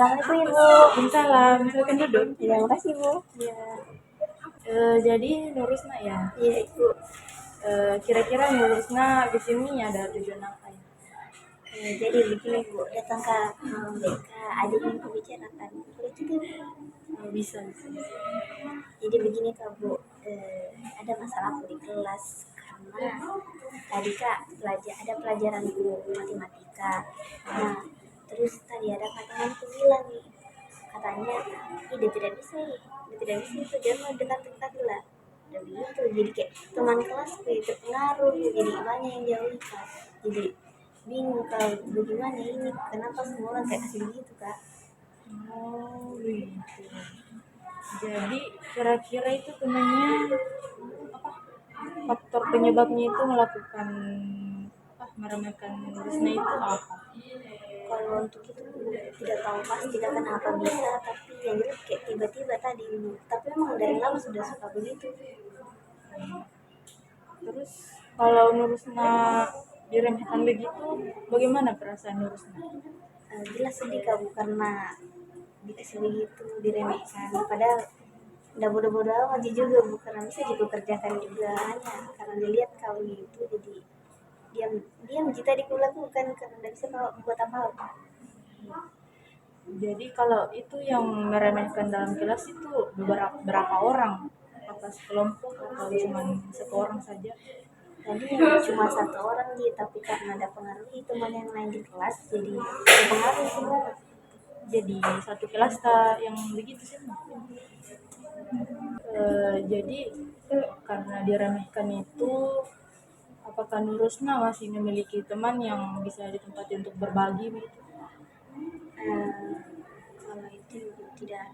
Assalamualaikum Ibu. Waalaikumsalam, silakan duduk. Ya, makasih Bu. Ya. Jadi Nurusna ya. Iya Ibu. Kira-kira Nurusna di sini ada tujuan apa ya? Jadi begini Bu, datang ke BK ada yang membicarakan boleh juga Bu. Bisa. Jadi begini Kak Bu, ada masalah di kelas karena tadi Kak ada pelajaran Bu matematika. Nah, terus tadi ada temanku bilang nih, katanya dia tidak bisa itu dia mau dekat-dekat lah. Udah begitu, jadi kayak teman kelas kayak terpengaruh, jadi banyak yang jauh Kak. Jadi bingung kalau bagaimana ini, kenapa semua orang kayak kasih gitu Kak. Oh gitu. Jadi kira-kira itu temannya apa? Faktor penyebabnya itu melakukan meremehkan Nurusna itu apa? Kalau untuk itu tidak tahu pasti kenapa bisa, tapi yang jelas kayak tiba-tiba tadi, tapi emang dari lama sudah suka begitu. Terus kalau Nurusna diremehkan begitu, bagaimana perasaan Nurusna? Jelas sedih Kak Bu, karena dikasih begitu, diremehkan, padahal udah bodoh-bodoh amat juga Bu, karena bisa juga kerjakan juga, hanya karena dilihat kau itu jadi diam jika dikulakukan karena tidak bisa buat apa-apa. Jadi kalau itu yang meremehkan dalam kelas itu berapa orang? Apakah sekelompok atau cuma satu orang saja? Tadi cuma satu orang dia, tapi karena ada pengaruh teman yang lain di kelas, jadi pengaruh semua. Jadi satu kelas yang begitu sih. Jadi karena diremehkan itu, apakah Nurusna masih memiliki teman yang bisa ditempati untuk berbagi begitu? Kalau itu tidak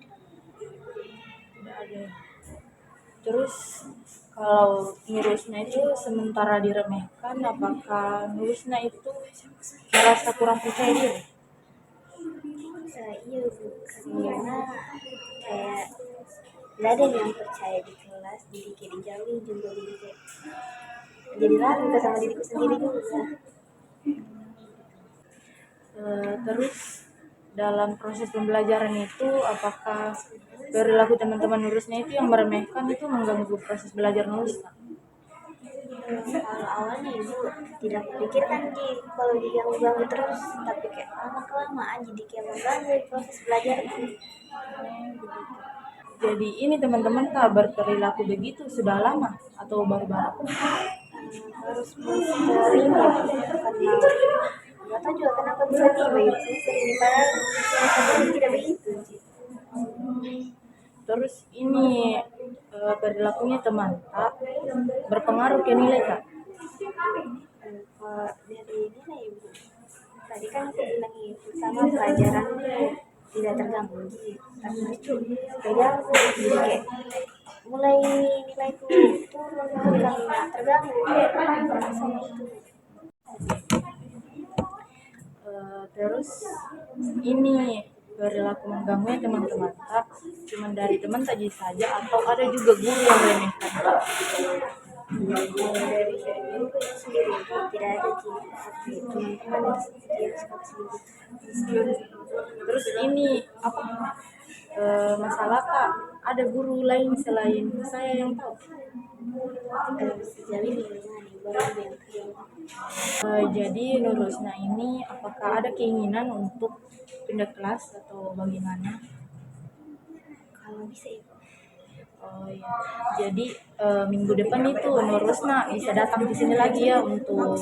ada. Terus kalau Nurusna itu sementara diremehkan, apakah Nurusna itu merasa kurang percaya diri? Iya Bu, karena kayak gak ada yang percaya di kelas, jadi kayak dijauhin juga, jadi kayak jadi ragu sama diriku sendiri juga. Terus dalam proses pembelajaran itu, apakah perilaku teman-teman Nurusna itu yang meremehkan itu mengganggu proses belajar Nurusna? Kalau awalnya Ibu tidak pikirkan kalau diganggu-ganggu terus, tapi kayak lama-kelamaan jadi kayak mengganggu proses belajarku. Jadi ini teman-teman tak berperilaku begitu sudah lama atau baru-baru? Harus semester ini karena nggak tahu juga kenapa bisa tiba ya semester ini, padahal semester ini tidak begitu. Terus ini perilakunya teman tak berpengaruh ke nilai tak? Dari nilai Ibu, tadi kan aku bilang itu sama pelajaran tidak terganggu, tapi itu terganggu, jadi kayak mulai nilaiku turun karena terganggu sama itu. Terus ini perilaku mengganggunya teman-teman tak cuma dari teman saja atau ada juga guru yang remehkan? Dari diriku sendiri tidak ada teman-teman dia suka sendiri. Terus ini apa masalah tak ada guru lain selain saya yang tahu? Sejauh ini baru yang Jadi Nurusna ini apakah ada keinginan untuk pindah kelas atau bagaimana? kalau bisa Ibu. Oh iya. Jadi minggu depan itu Nurusna bisa datang di sini lagi ya untuk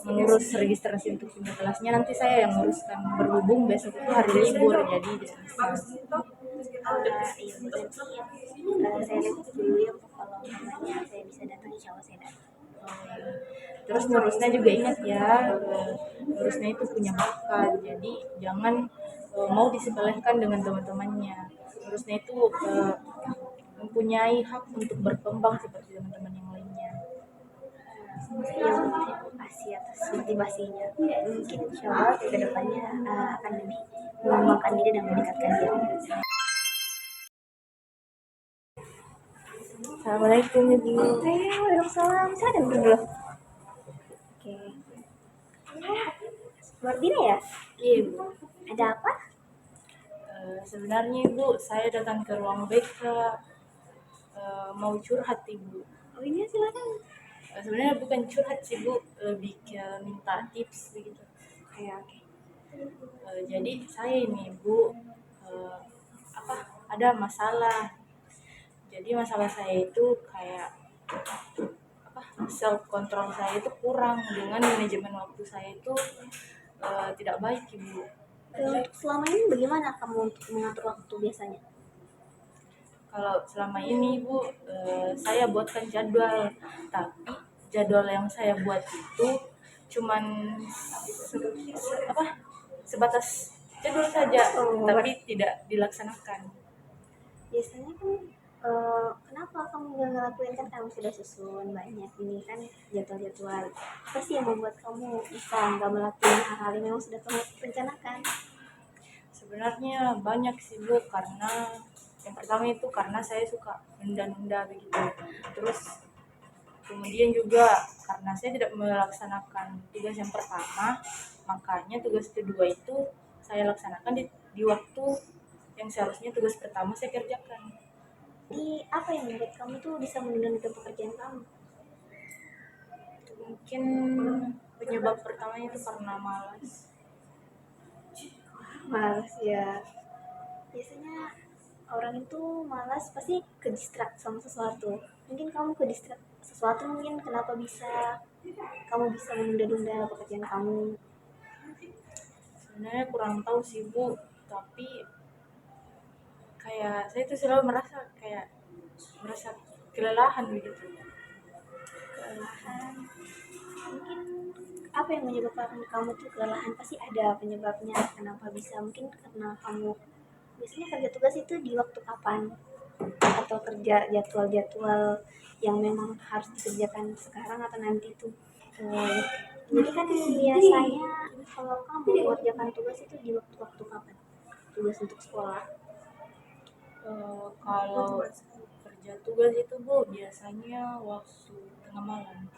mengurus registrasi untuk pindah kelasnya. Nanti saya yang nguruskan, berhubung besok itu hari libur jadi Iya, nanti saya lihat dulu ya kalau namanya saya bisa datang, insya Allah saya datang. Terus Nurusna juga ingat ya, Nurusna itu punya bakat, jadi jangan mau disepelekan dengan teman-temannya. Nurusna itu mempunyai hak untuk berkembang seperti teman-teman yang lainnya. Terima kasih atas motivasinya. Mungkin insya Allah ke depannya akan lebih mengembangkan diri dan meningkatkan diri. Assalamualaikum Ibu. Waalaikumsalam. Saya ada dulu. Oke. Mardina ya? Iya Bu. Ada apa? Sebenarnya Ibu, saya datang ke ruang BK mau curhat Ibu. Oh iya, silakan. Sebenarnya bukan curhat sih Bu, lebih ke minta tips begitu. Ya, oke. Jadi saya ini Bu, apa ada masalah. Jadi masalah saya itu kayak self control saya itu kurang, dengan manajemen waktu saya itu tidak baik Ibu. Untuk selama ini bagaimana kamu untuk mengatur waktu biasanya? Kalau selama ini Bu, saya buatkan jadwal, tapi jadwal yang saya buat itu cuman sebatas jadwal saja, tapi tidak dilaksanakan. Biasanya kan kenapa kamu nggak ngelakuin, kan kamu sudah susun banyak ini kan jadwal-jadwal, apa sih yang membuat kamu bisa nggak melakukan hal-hal yang memang sudah kamu rencanakan? Sebenarnya banyak sih Bu, karena yang pertama itu karena saya suka nunda-nunda begitu. Terus kemudian juga karena saya tidak melaksanakan tugas yang pertama, makanya tugas kedua itu saya laksanakan di waktu yang seharusnya tugas pertama saya kerjakan. Di apa yang membuat kamu tuh bisa menunda pekerjaan kamu? Mungkin penyebab pertamanya itu karena malas. Malas ya. Biasanya orang itu malas pasti ke distract sama sesuatu. Mungkin kamu ke distract sesuatu, mungkin kenapa bisa kamu bisa menunda-nunda pekerjaan kamu. Sebenarnya kurang tahu sih Bu, tapi kayak saya itu selalu merasa kelelahan begitu. Kelelahan, mungkin apa yang menyebabkan kamu tuh kelelahan? Pasti ada penyebabnya kenapa bisa. Mungkin karena kamu biasanya kerja tugas itu di waktu kapan, atau kerja jadwal-jadwal yang memang harus dikerjakan sekarang atau nanti tuh. Eh, jadi kan biasanya kalau kamu mengerjakan tugas itu di waktu-waktu kapan? Tugas untuk sekolah. Kalau kerja tugas itu Bu biasanya waktu tengah malam.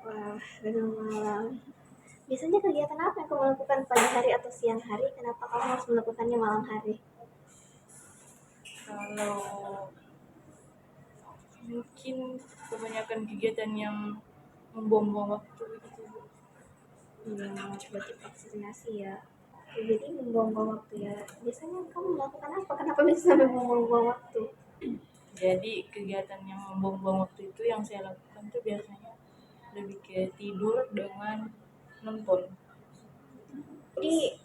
Wah, dengan malam. Biasanya kegiatan apa yang kamu lakukan pagi hari atau siang hari? Kenapa kamu harus melakukannya malam hari? Kalau mungkin kebanyakan kegiatan yang membuang-buang waktu gitu Bu. Berarti vaksinasi ya. Jadi membuang-buang waktu ya. Biasanya kamu melakukan apa? Kenapa bisa sampai membuang-buang waktu? Jadi kegiatan yang membuang-buang waktu itu yang saya lakukan tuh biasanya lebih ke tidur dengan nonton. Jadi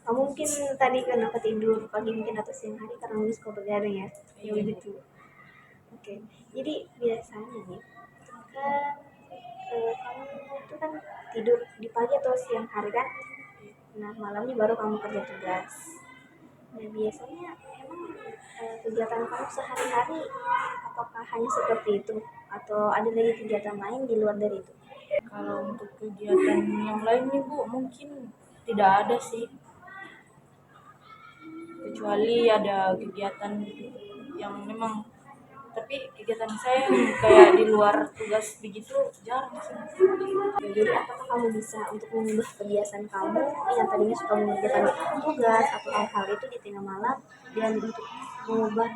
kamu mungkin tadi kenapa tidur pagi mungkin atau siang hari karena mungkin suka begadang ya. Ya Iya, Bu. begitu. Oke. Jadi biasanya nih kan kamu itu kan tidur di pagi atau siang hari kan? Nah malamnya baru kamu kerja tugas. Nah biasanya emang kegiatan kamu sehari-hari apakah hanya seperti itu atau ada lagi kegiatan lain di luar dari itu? Kalau untuk kegiatan yang lain nih Bu, mungkin tidak ada sih. Kecuali ada kegiatan yang memang, tapi kegiatan saya yang kayak di luar tugas begitu jarang sih. Jadi apakah kamu bisa untuk mengubah kebiasaan kamu yang tadinya suka mengerjakan tugas atau hal-hal itu di tengah malam, dan untuk mengubah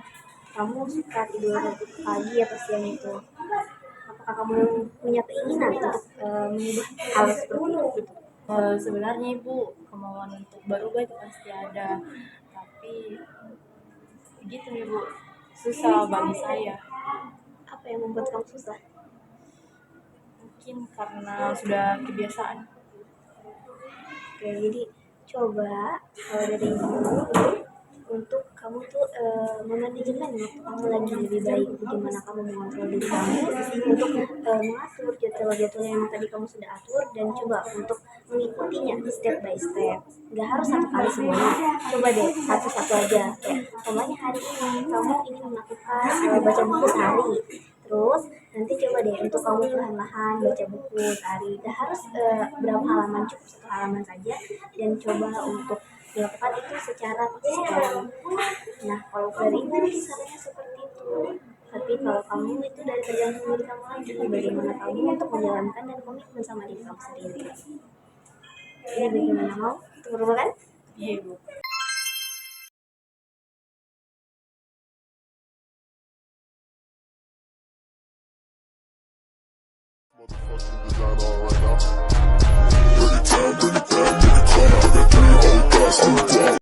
kamu suka tidur pagi atau siang itu? Apakah kamu punya keinginan untuk mengubah hal seperti itu gitu? Sebenarnya Ibu, kemauan untuk berubah itu pasti ada, tapi begitu nih Bu, susah bagi saya. Apa yang membuat kamu susah? Mungkin karena sudah kebiasaan. Oke, jadi coba kalau dari ibu untuk kamu tuh memanajemen waktu kamu lagi lebih baik. Bagaimana kamu mengontrol diri kamu untuk mengatur jadwal-jadwal yang tadi kamu sudah atur, dan coba untuk mengikutinya step by step. Gak harus satu kali semuanya, coba deh satu-satu aja. Kayak umpamanya hari ini kamu ingin melakukan baca buku sehari, terus nanti coba deh untuk kamu perlahan-lahan baca buku sehari. Gak harus berapa halaman, cukup satu halaman saja, dan coba untuk dilakukan itu secara konsisten. Nah kalau dari ibu sarannya seperti itu, tapi kalau kamu itu dari tergantung diri kamu lagi, bagaimana kamu untuk menjalankan dan komitmen sama diri kamu sendiri. Jadi bagaimana, mau untuk berubah kan? Iya Bu. Bring it down, bring it down, nigga, come out, I got 3 whole thoughts,